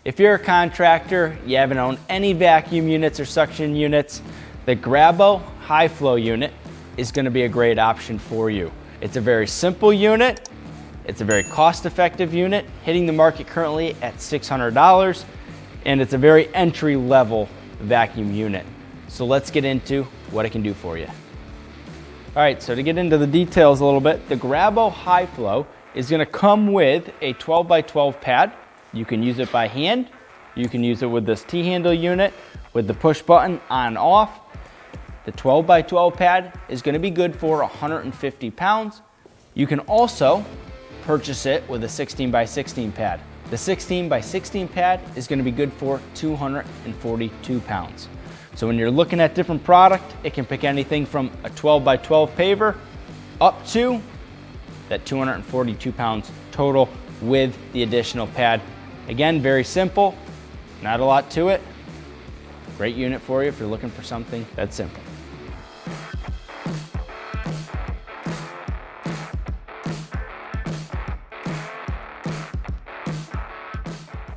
If you're a contractor, you haven't owned any vacuum units or suction units, the GRABO High Flow unit is going to be a great option for you. It's a very simple unit. It's a very cost-effective unit, hitting the market currently at $600, and it's a very entry-level vacuum unit. So let's get into what it can do for you. All right, so to get into the details a little bit, the GRABO High Flow is going to come with a 12 by 12 pad. You can use it by hand. You can use it with this T-handle unit with the push button on off. The 12 by 12 pad is going to be good for 150 pounds. You can also purchase it with a 16 by 16 pad. The 16 by 16 pad is going to be good for 242 pounds. So when you're looking at different product, it can pick anything from a 12 by 12 paver up to that 242 pounds total with the additional pad. Again, very simple, not a lot to it. Great unit for you if you're looking for something that's simple.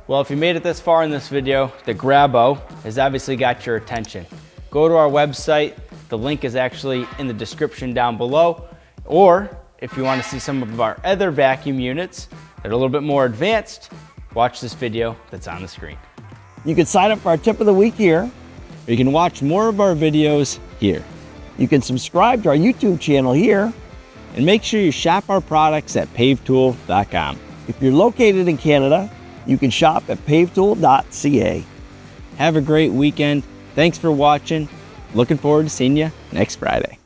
Well, if you made it this far in this video, the GRABO has obviously got your attention. Go to our website. The link is actually in the description down below. Or if you want to see some of our other vacuum units that are a little bit more advanced, watch this video that's on the screen. You can sign up for our tip of the week here, or you can watch more of our videos here. You can subscribe to our YouTube channel here, and make sure you shop our products at pavetool.com. If you're located in Canada, you can shop at pavetool.ca. Have a great weekend. Thanks for watching. Looking forward to seeing you next Friday.